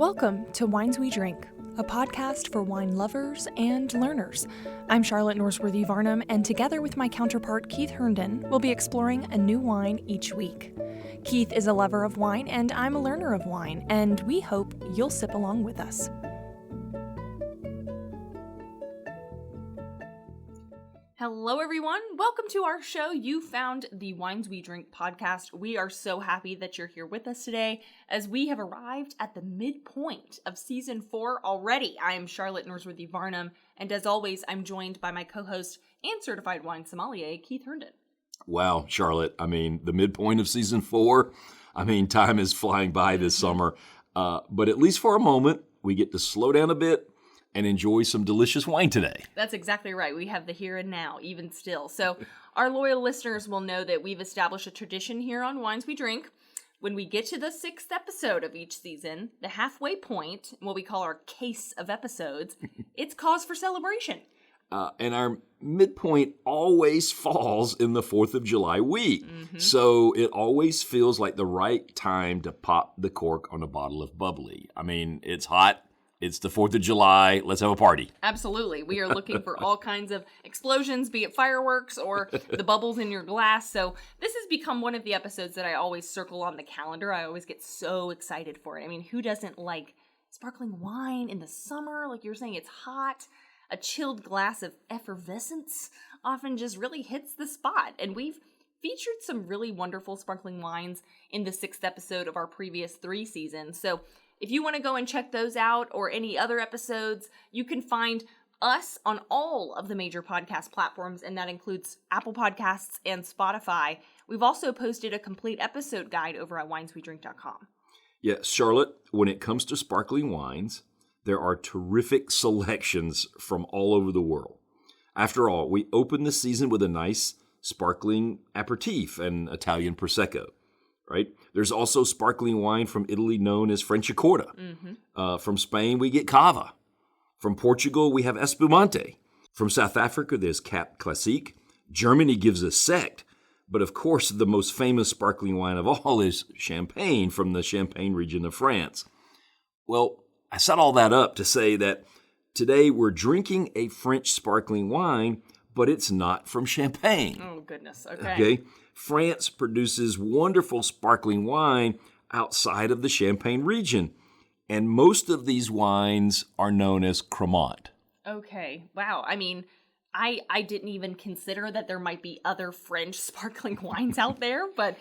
Welcome to Wines We Drink, a podcast for wine lovers and learners. I'm Charlotte Norsworthy Varnum, and together with my counterpart Keith Herndon, we'll be exploring a new wine each week. Keith is a lover of wine, and I'm a learner of wine, and we hope you'll sip along with us. Hello, everyone. Welcome to our show. You found the Wines We Drink podcast. We are so happy that you're here with us today as we have arrived at the midpoint of season 4 already. I am Charlotte Norsworthy Varnum, and as always, I'm joined by my co-host and certified wine sommelier, Keith Herndon. Wow, Charlotte. The midpoint of season 4. Time is flying by this summer. But at least for a moment, we get to slow down a bit and enjoy some delicious wine today. That's exactly right. We have the here and now, even still. So our loyal listeners will know that we've established a tradition here on Wines We Drink. When we get to the 6th episode of each season, the halfway point, what we call our case of episodes, it's cause for celebration. And our midpoint always falls in the 4th of July week. So it always feels like the right time to pop the cork on a bottle of bubbly. It's hot. It's the 4th of July. Let's have a party. Absolutely. We are looking for all kinds of explosions, be it fireworks or the bubbles in your glass. So this has become one of the episodes that I always circle on the calendar. I always get so excited for it. Who doesn't like sparkling wine in the summer? Like you're saying, it's hot. A chilled glass of effervescence often just really hits the spot. And we've featured some really wonderful sparkling wines in the 6th episode of our previous 3 seasons. So if you want to go and check those out or any other episodes, you can find us on all of the major podcast platforms, and that includes Apple Podcasts and Spotify. We've also posted a complete episode guide over at wineswedrink.com. Yeah, Charlotte, when it comes to sparkling wines, there are terrific selections from all over the world. After all, we open the season with a nice sparkling aperitif and Italian Prosecco. Right? There's also sparkling wine from Italy known as Franciacorta. From Spain, we get Cava. From Portugal, we have Espumante. From South Africa, there's Cap Classique. Germany gives us Sekt. But of course, the most famous sparkling wine of all is Champagne from the Champagne region of France. Well, I set all that up to say that today we're drinking a French sparkling wine, but it's not from Champagne. Oh, goodness. Okay. France produces wonderful sparkling wine outside of the Champagne region, and most of these wines are known as Crémant. Okay. Wow. I didn't even consider that there might be other French sparkling wines out there, but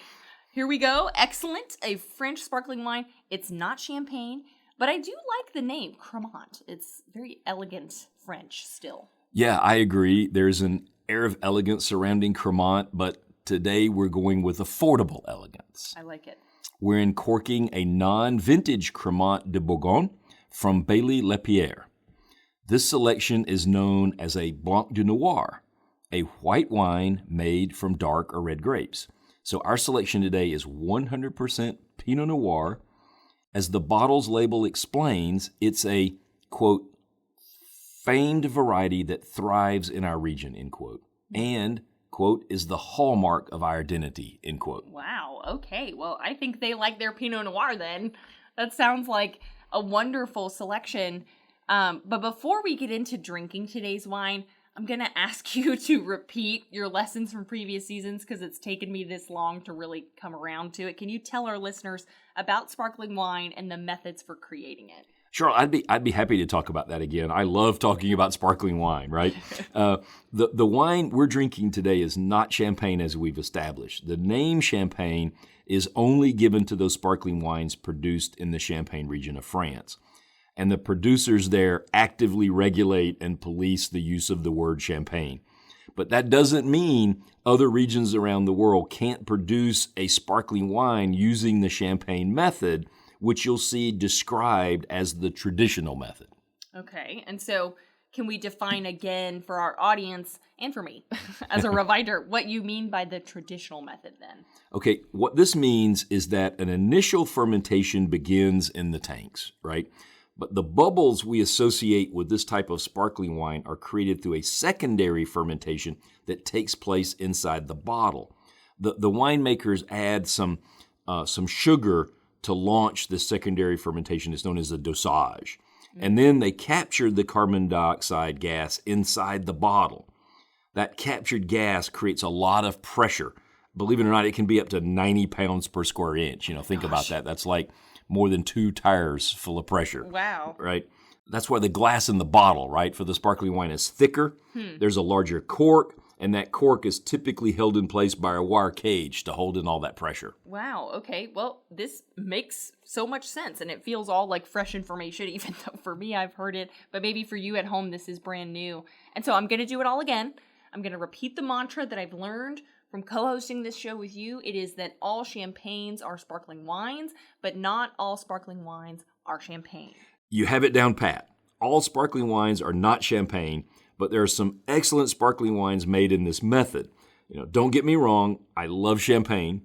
here we go. Excellent. A French sparkling wine. It's not Champagne, but I do like the name Crémant. It's very elegant French still. Yeah, I agree. There's an air of elegance surrounding Crémant, but today we're going with affordable elegance. I like it. We're uncorking a non-vintage Crémant de Bourgogne from Bailly Lapierre. This selection is known as a Blanc de Noir, a white wine made from dark or red grapes. So our selection today is 100% Pinot Noir. As the bottle's label explains, it's a, quote, famed variety that thrives in our region, end quote, and, quote, is the hallmark of our identity, end quote. Wow, okay. Well, I think they like their Pinot Noir then. That sounds like a wonderful selection. But before we get into drinking today's wine, I'm going to ask you to repeat your lessons from previous seasons because it's taken me this long to really come around to it. Can you tell our listeners about sparkling wine and the methods for creating it? Sure, I'd be happy to talk about that again. I love talking about sparkling wine, right? The wine we're drinking today is not Champagne as we've established. The name Champagne is only given to those sparkling wines produced in the Champagne region of France. And the producers there actively regulate and police the use of the word Champagne. But that doesn't mean other regions around the world can't produce a sparkling wine using the Champagne method, which you'll see described as the traditional method. Okay, and so can we define again for our audience and for me as a reminder what you mean by the traditional method then? Okay, what this means is that an initial fermentation begins in the tanks, right? But the bubbles we associate with this type of sparkling wine are created through a secondary fermentation that takes place inside the bottle. The winemakers add some sugar to launch this secondary fermentation. It's known as the dosage. And then they captured the carbon dioxide gas inside the bottle. That captured gas creates a lot of pressure. Believe it or not, it can be up to 90 pounds per square inch. Think about that. That's like more than 2 tires full of pressure. Wow. Right? That's why the glass in the bottle, right, for the sparkling wine is thicker. There's a larger cork, and that cork is typically held in place by a wire cage to hold in all that pressure. Wow. Okay. Well, this makes so much sense, and it feels all like fresh information, even though for me, I've heard it, but maybe for you at home, this is brand new. And so I'm going to do it all again. I'm going to repeat the mantra that I've learned from co-hosting this show with you. It is that all champagnes are sparkling wines, but not all sparkling wines are champagne. You have it down pat. All sparkling wines are not champagne, but there are some excellent sparkling wines made in this method. Don't get me wrong, I love champagne,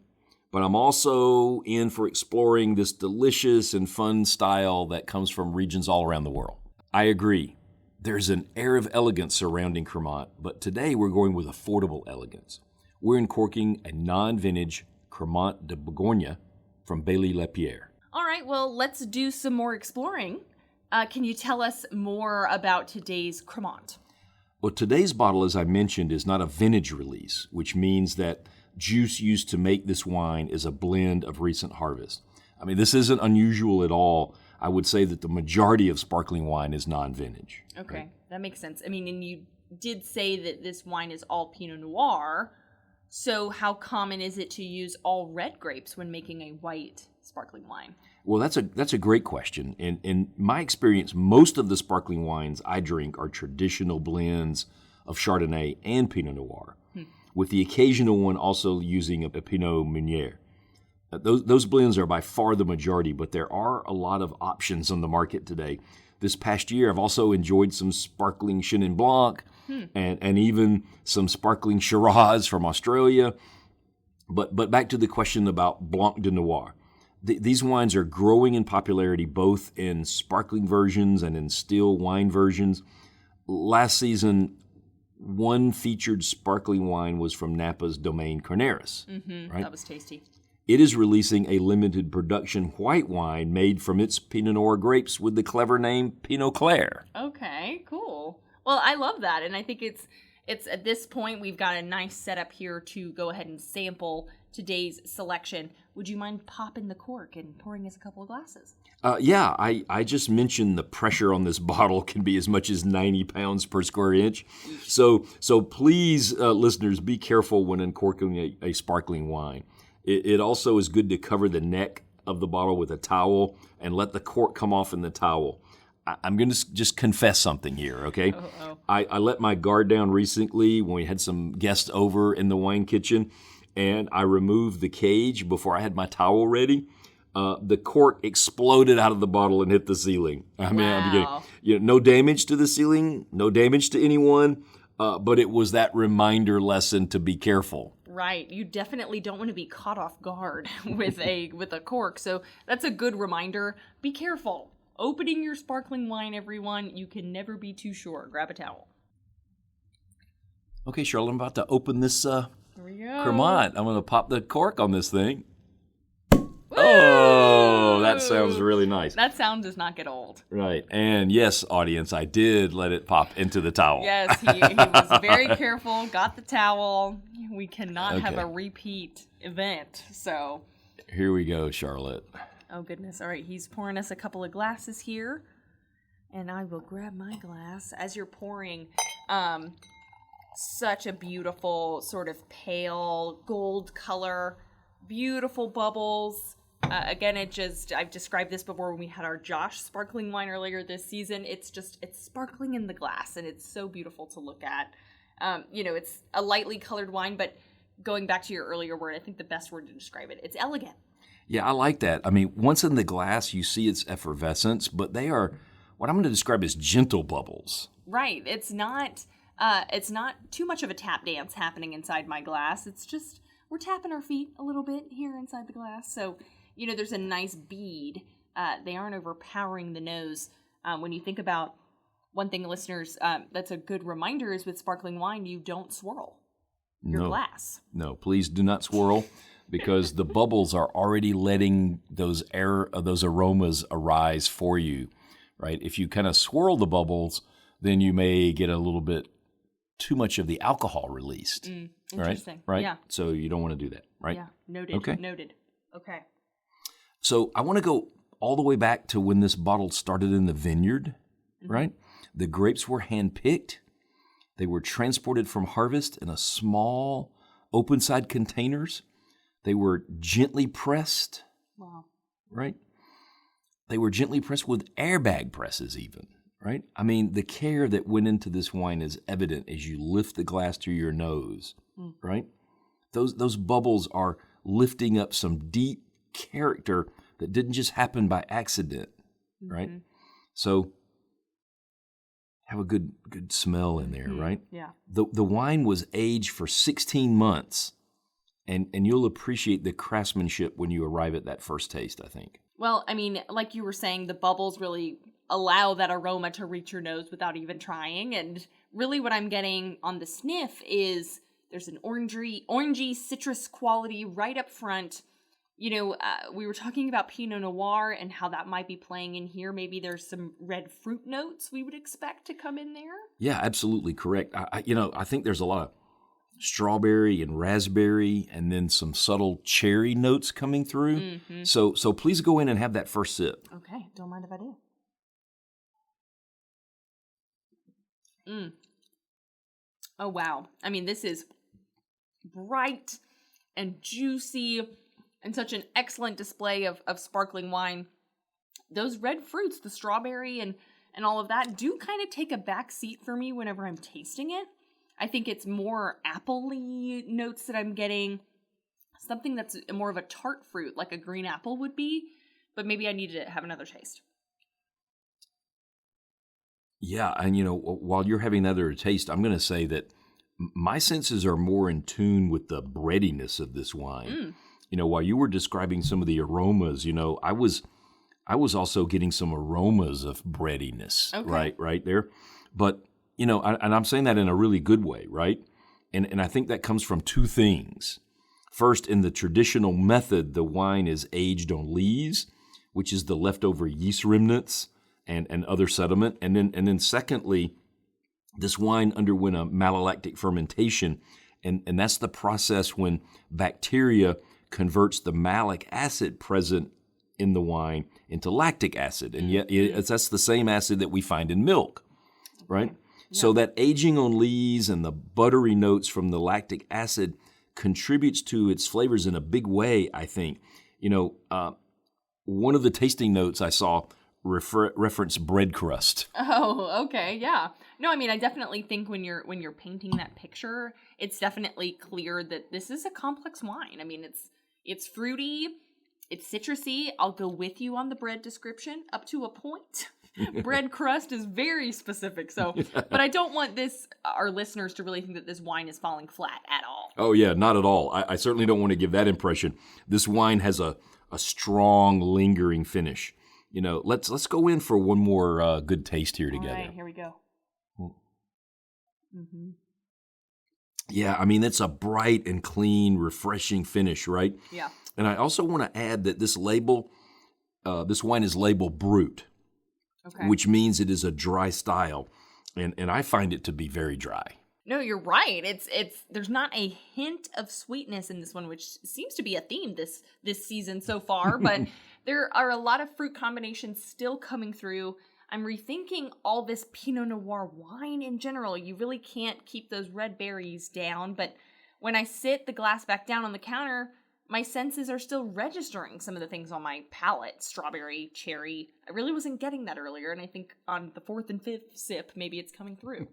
but I'm also in for exploring this delicious and fun style that comes from regions all around the world. I agree. There's an air of elegance surrounding Crémant, but today we're going with affordable elegance. We're uncorking a non-vintage Crémant de Bourgogne from Bailly-Lapierre. All right, well, let's do some more exploring. Can you tell us more about today's Crémant? Well, today's bottle, as I mentioned, is not a vintage release, which means that juice used to make this wine is a blend of recent harvest. I mean, this isn't unusual at all. I would say that the majority of sparkling wine is non-vintage. Okay, right? That makes sense. I mean, and you did say that this wine is all Pinot Noir, so how common is it to use all red grapes when making a white sparkling wine? Well, that's a great question. In my experience, most of the sparkling wines I drink are traditional blends of Chardonnay and Pinot Noir, with the occasional one also using a Pinot Meunier. Those blends are by far the majority, but there are a lot of options on the market today. This past year, I've also enjoyed some sparkling Chenin Blanc and even some sparkling Shiraz from Australia. But back to the question about Blanc de Noir. These wines are growing in popularity both in sparkling versions and in still wine versions. Last season, one featured sparkling wine was from Napa's Domaine Carneros. Right? That was tasty. It is releasing a limited production white wine made from its Pinot Noir grapes with the clever name Pinot Clair. Okay, cool. Well, I love that, and I think it's at this point we've got a nice setup here to go ahead and sample today's selection. Would you mind popping the cork and pouring us a couple of glasses? Yeah, I just mentioned the pressure on this bottle can be as much as 90 pounds per square inch. So please, listeners, be careful when uncorking a sparkling wine. It also is good to cover the neck of the bottle with a towel and let the cork come off in the towel. I'm going to just confess something here, okay? I let my guard down recently when we had some guests over in the wine kitchen, and I removed the cage before I had my towel ready. The cork exploded out of the bottle and hit the ceiling. Wow. No damage to the ceiling, no damage to anyone, but it was that reminder lesson to be careful. Right. You definitely don't want to be caught off guard with a cork. So that's a good reminder. Be careful. Opening your sparkling wine, everyone. You can never be too sure. Grab a towel. Okay, Charlotte, I'm about to open this Here we go. Crémant. I'm going to pop the cork on this thing. Oh, that sounds really nice. That sound does not get old. Right. And yes, audience, I did let it pop into the towel. Yes, he was very careful, got the towel. We cannot have Okay. a repeat event, so. Here we go, Charlotte. Oh, goodness. All right, he's pouring us a couple of glasses here, and I will grab my glass. As you're pouring, such a beautiful sort of pale gold color, beautiful bubbles. Again, I've described this before when we had our Josh sparkling wine earlier this season. It's sparkling in the glass, and it's so beautiful to look at. It's a lightly colored wine, but going back to your earlier word, I think the best word to describe it, it's elegant. Yeah, I like that. I mean, once in the glass, you see its effervescence, but they are what I'm going to describe as gentle bubbles. Right. It's not too much of a tap dance happening inside my glass. It's just we're tapping our feet a little bit here inside the glass. So, there's a nice bead. They aren't overpowering the nose. When you think about one thing, listeners, that's a good reminder is with sparkling wine, you don't swirl your glass. No, please do not swirl. because the bubbles are already letting those aromas arise for you, right? If you kind of swirl the bubbles, then you may get a little bit too much of the alcohol released. Interesting. Right? Yeah. So you don't want to do that, right? Yeah. Noted. Okay. Noted. Okay. So I want to go all the way back to when this bottle started in the vineyard, right? The grapes were hand-picked. They were transported from harvest in a small, open-side containers. They were gently pressed. Wow. Right? They were gently pressed with airbag presses even, right? I mean, the care that went into this wine is evident as you lift the glass to your nose, right? Those bubbles are lifting up some deep character that didn't just happen by accident, right? So have a good smell in there, right? Yeah. The wine was aged for 16 months, and you'll appreciate the craftsmanship when you arrive at that first taste, I think. Well, I mean, like you were saying, the bubbles really allow that aroma to reach your nose without even trying. And really what I'm getting on the sniff is there's an orangey citrus quality right up front. You know, we were talking about Pinot Noir and how that might be playing in here. Maybe there's some red fruit notes we would expect to come in there. Yeah, absolutely correct. I think there's a lot of strawberry and raspberry, and then some subtle cherry notes coming through. So please go in and have that first sip. Okay, don't mind if I do. Oh, wow. I mean, this is bright and juicy and such an excellent display of sparkling wine. Those red fruits, the strawberry and all of that, do kind of take a back seat for me whenever I'm tasting it. I think it's more apple-y notes that I'm getting. Something that's more of a tart fruit, like a green apple would be. But maybe I need to have another taste. Yeah, and while you're having another taste, I'm going to say that my senses are more in tune with the breadiness of this wine. While you were describing some of the aromas, I was also getting some aromas of breadiness, right there. But and I'm saying that in a really good way, right? And I think that comes from two things. First, in the traditional method, the wine is aged on lees, which is the leftover yeast remnants and other sediment. And then secondly, this wine underwent a malolactic fermentation, and that's the process when bacteria converts the malic acid present in the wine into lactic acid. And yet that's the same acid that we find in milk, right? Yeah. So that aging on lees and the buttery notes from the lactic acid contributes to its flavors in a big way, I think. One of the tasting notes I saw reference bread crust. Oh, okay, yeah. No, I mean, I definitely think when you're painting that picture, it's definitely clear that this is a complex wine. I mean, it's fruity, it's citrusy. I'll go with you on the bread description up to a point. Bread crust is very specific, but I don't want our listeners to really think that this wine is falling flat at all. Oh yeah, not at all. I certainly don't want to give that impression. This wine has a strong, lingering finish. Let's go in for one more good taste here together. All right, here we go. Yeah, I mean, it's a bright and clean, refreshing finish, right? Yeah. And I also want to add that this wine is labeled Brut, which means it is a dry style, and I find it to be very dry. No, you're right. It's there's not a hint of sweetness in this one, which seems to be a theme this season so far, but there are a lot of fruit combinations still coming through. I'm rethinking all this Pinot Noir wine in general. You really can't keep those red berries down, but when I sit the glass back down on the counter, my senses are still registering some of the things on my palate. Strawberry, cherry. I really wasn't getting that earlier, and I think on the fourth and fifth sip, maybe it's coming through.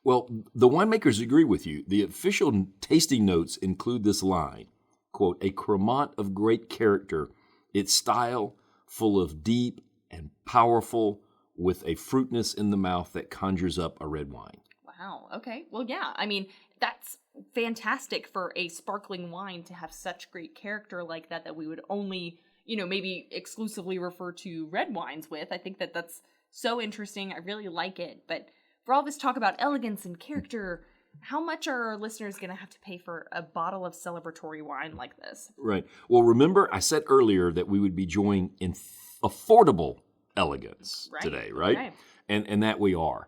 Well, the winemakers agree with you. The official tasting notes include this line, quote, "A Crémant of great character, its style full of deep and powerful, with a fruitness in the mouth that conjures up a red wine." Wow, okay. Well, yeah, I mean, that's fantastic for a sparkling wine to have such great character like that we would only, maybe exclusively refer to red wines with. I think that's so interesting. I really like it. But for all this talk about elegance and character, how much are our listeners going to have to pay for a bottle of celebratory wine like this? Right. Well, remember, I said earlier that we would be joining in affordable elegance today, right? Okay. And that we are.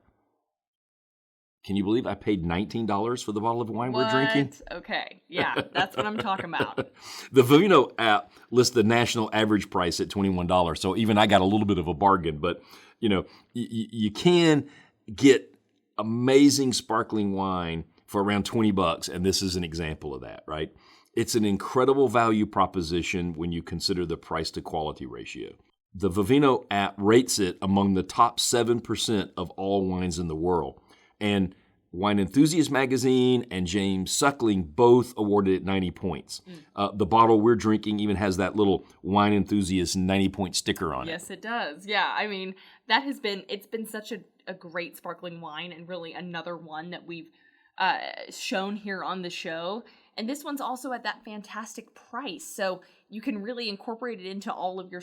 Can you believe I paid $19 for the bottle of wine we're drinking? Okay. Yeah, that's what I'm talking about. The Vivino app lists the national average price at $21. So even I got a little bit of a bargain. But, you can get amazing sparkling wine for around $20. And this is an example of that, right? It's an incredible value proposition when you consider the price to quality ratio. The Vivino app rates it among the top 7% of all wines in the world. And Wine Enthusiast magazine and James Suckling both awarded it 90 points. The bottle we're drinking even has that little Wine Enthusiast 90-point sticker on it. Yes, it does. Yeah, I mean, it's been such a great sparkling wine, and really another one that we've shown here on the show. And this one's also at that fantastic price. So you can really incorporate it into all of your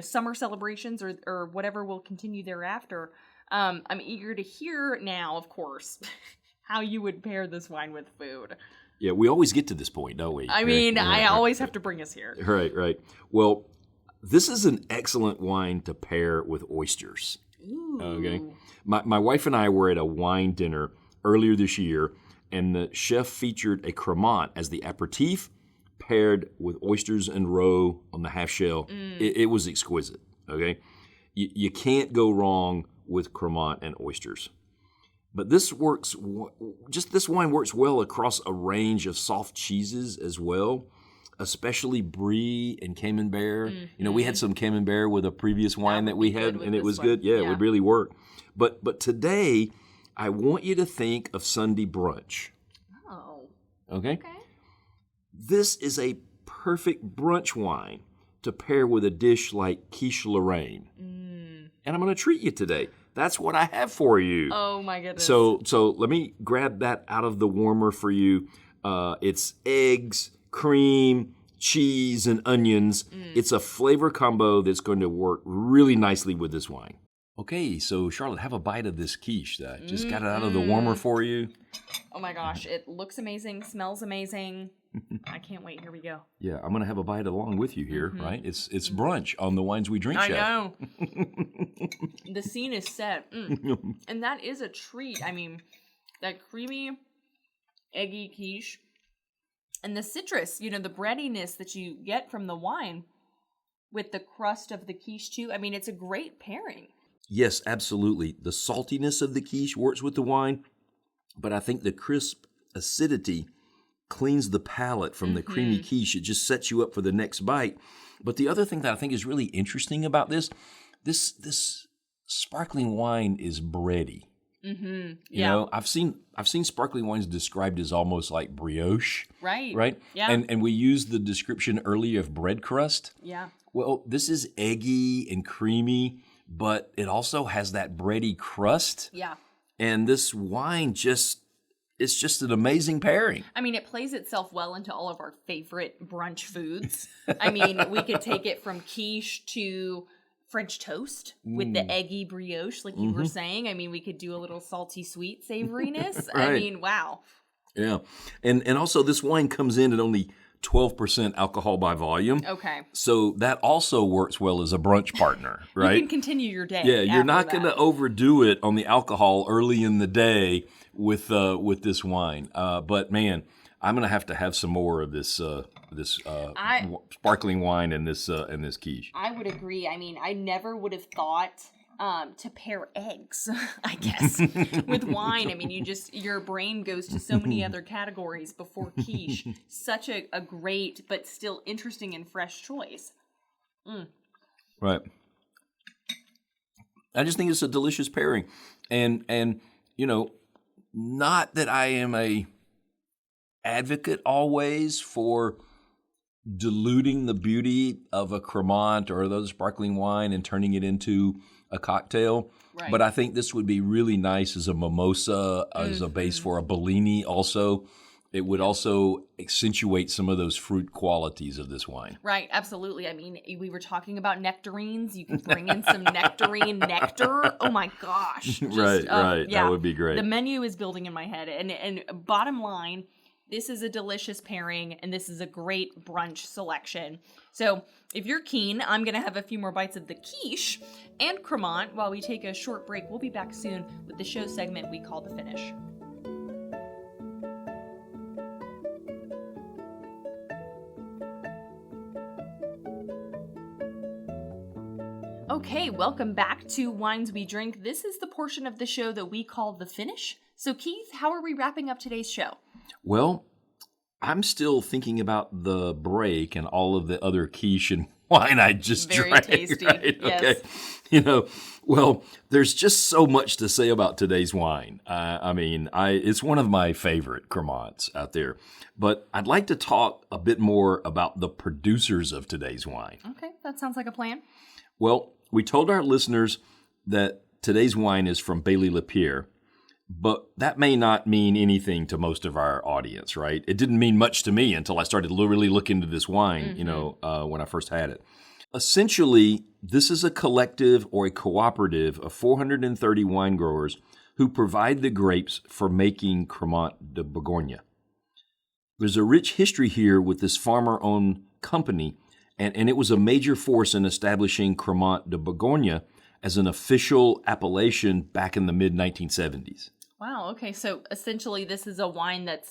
summer celebrations or whatever will continue thereafter. I'm eager to hear now, of course, how you would pair this wine with food. Yeah, we always get to this point, don't we? I mean, I always have to bring us here. Right. Well, this is an excellent wine to pair with oysters. Ooh. Okay. My wife and I were at a wine dinner earlier this year, and the chef featured a Crémant as the aperitif, paired with oysters and roe on the half shell. It was exquisite. Okay, you can't go wrong with Crémant and oysters. But this wine works well across a range of soft cheeses as well, especially Brie and Camembert. Mm-hmm. We had some Camembert with a previous wine that we had, and it was good. Yeah, it would really work. But today, I want you to think of Sunday brunch. Oh. Okay? This is a perfect brunch wine to pair with a dish like quiche Lorraine. And I'm going to treat you today. That's what I have for you. Oh my goodness. So let me grab that out of the warmer for you. It's eggs, cream, cheese, and onions. It's a flavor combo that's going to work really nicely with this wine. Okay, so Charlotte, have a bite of this quiche that I just got it out of the warmer for you. Oh my gosh, it looks amazing, smells amazing. I can't wait. Here we go. Yeah, I'm going to have a bite along with you here, right? It's brunch on the Wines We Drink I Show. know. The scene is set. And that is a treat. I mean, that creamy, eggy quiche. And the citrus, the breadiness that you get from the wine with the crust of the quiche too. I mean, it's a great pairing. Yes, absolutely. The saltiness of the quiche works with the wine, but I think the crisp acidity cleans the palate from the creamy quiche. It just sets you up for the next bite. But the other thing that I think is really interesting about this sparkling wine is bready. Mm-hmm. You know, I've seen sparkling wines described as almost like brioche. Right. Yeah. And we used the description earlier of bread crust. Yeah. Well, this is eggy and creamy, but it also has that bready crust. Yeah. And this wine it's just an amazing pairing. I mean, it plays itself well into all of our favorite brunch foods. I mean, we could take it from quiche to French toast with the eggy brioche, like you were saying. I mean, we could do a little salty sweet savoriness. Right. I mean, wow. Yeah. And also this wine comes in at only 12% alcohol by volume. Okay. So that also works well as a brunch partner, right? You can continue your day. Yeah, you're not going that. to overdo it on the alcohol early in the day with this wine. But man, I'm going to have some more of this sparkling wine and this quiche. I would agree. I mean, I never would have thought to pair eggs, I guess, with wine. I mean, your brain goes to so many other categories before quiche. Such a great but still interesting and fresh choice. Right. I just think it's a delicious pairing. And not that I am a advocate always for diluting the beauty of a Crémant or those sparkling wine and turning it into a cocktail. Right. But I think this would be really nice as a mimosa, as a base for a Bellini also. It would also accentuate some of those fruit qualities of this wine. Right, absolutely. I mean, we were talking about nectarines. You can bring in some nectarine nectar. Oh my gosh. Right. Yeah. That would be great. The menu is building in my head. And bottom line, this is a delicious pairing, and this is a great brunch selection. So if you're keen, I'm going to have a few more bites of the quiche and Crémant while we take a short break. We'll be back soon with the show segment we call The Finish. Okay, welcome back to Wines We Drink. This is the portion of the show that we call The Finish. So Keith, how are we wrapping up today's show? Well, I'm still thinking about the break and all of the other quiche and wine I just drank. Very tasty, right? yes. Okay. Well, there's just so much to say about today's wine. It's one of my favorite Crémants out there. But I'd like to talk a bit more about the producers of today's wine. Okay, that sounds like a plan. Well, we told our listeners that today's wine is from Bailly-Lapierre, but that may not mean anything to most of our audience, right? It didn't mean much to me until I started really looking into this wine, when I first had it. Essentially, this is a collective or a cooperative of 430 wine growers who provide the grapes for making Crémant de Bourgogne. There's a rich history here with this farmer-owned company, and it was a major force in establishing Crémant de Bourgogne as an official appellation back in the mid-1970s. Wow, okay, so essentially this is a wine that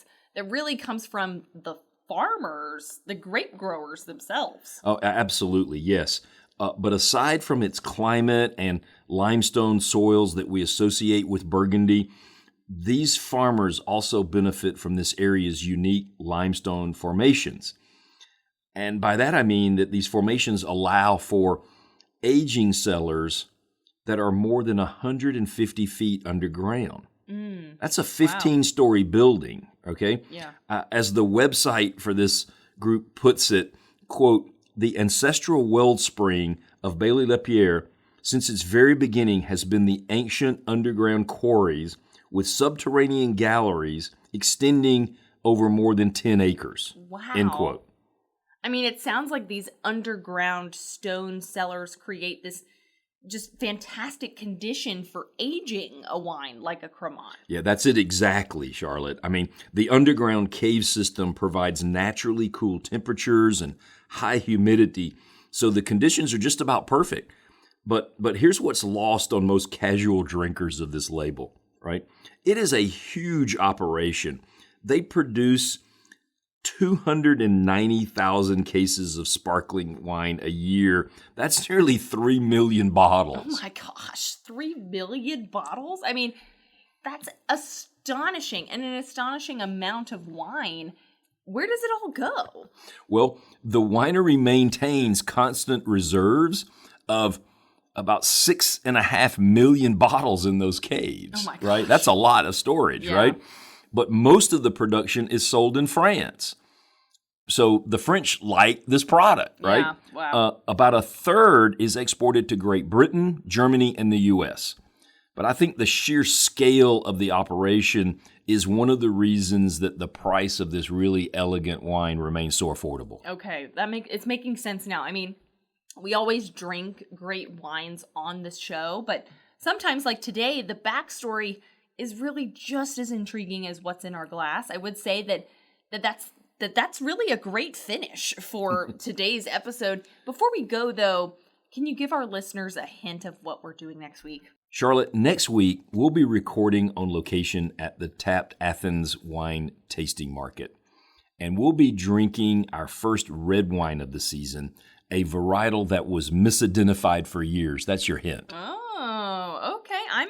really comes from the farmers, the grape growers themselves. Oh, absolutely, yes. But aside from its climate and limestone soils that we associate with Burgundy, these farmers also benefit from this area's unique limestone formations. And by that I mean that these formations allow for aging cellars that are more than 150 feet underground. That's a 15-story building, okay? Yeah. As the website for this group puts it, quote, the ancestral wellspring of Bailly-Lapierre since its very beginning has been the ancient underground quarries with subterranean galleries extending over more than 10 acres. Wow. End quote. I mean, it sounds like these underground stone cellars create this just fantastic condition for aging a wine like a Crémant. Yeah, that's it exactly, Charlotte. I mean, the underground cave system provides naturally cool temperatures and high humidity, so the conditions are just about perfect. But here's what's lost on most casual drinkers of this label, right? It is a huge operation. They produce 290,000 cases of sparkling wine a year. That's nearly 3 million bottles. Oh my gosh, 3 million bottles? I mean, that's astonishing, and an astonishing amount of wine. Where does it all go? Well, the winery maintains constant reserves of about 6.5 million bottles in those caves, oh my gosh. Right? That's a lot of storage, yeah. Right? But most of the production is sold in France. So the French like this product, right? Yeah, wow. About a third is exported to Great Britain, Germany, and the U.S. But I think the sheer scale of the operation is one of the reasons that the price of this really elegant wine remains so affordable. Okay, it's making sense now. I mean, we always drink great wines on this show, but sometimes, like today, the backstory is really just as intriguing as what's in our glass. I would say that's really a great finish for today's episode. Before we go, though, can you give our listeners a hint of what we're doing next week? Charlotte, next week, we'll be recording on location at the Tapped Athens Wine Tasting Market. And we'll be drinking our first red wine of the season, a varietal that was misidentified for years. That's your hint. Oh, okay. I'm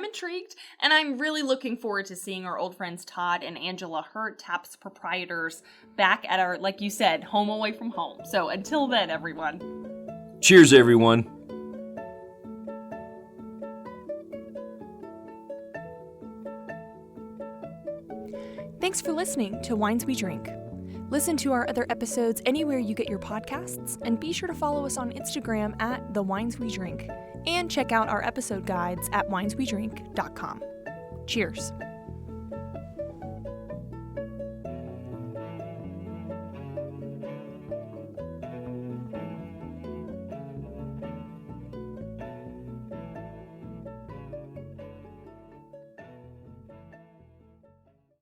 intrigued. And I'm really looking forward to seeing our old friends Todd and Angela Hurt, Tapp's proprietors, back at our, like you said, home away from home. So until then, everyone. Cheers, everyone. Thanks for listening to Wines We Drink. Listen to our other episodes anywhere you get your podcasts, and be sure to follow us on Instagram at The Wines We Drink, and check out our episode guides at wineswedrink.com. Cheers.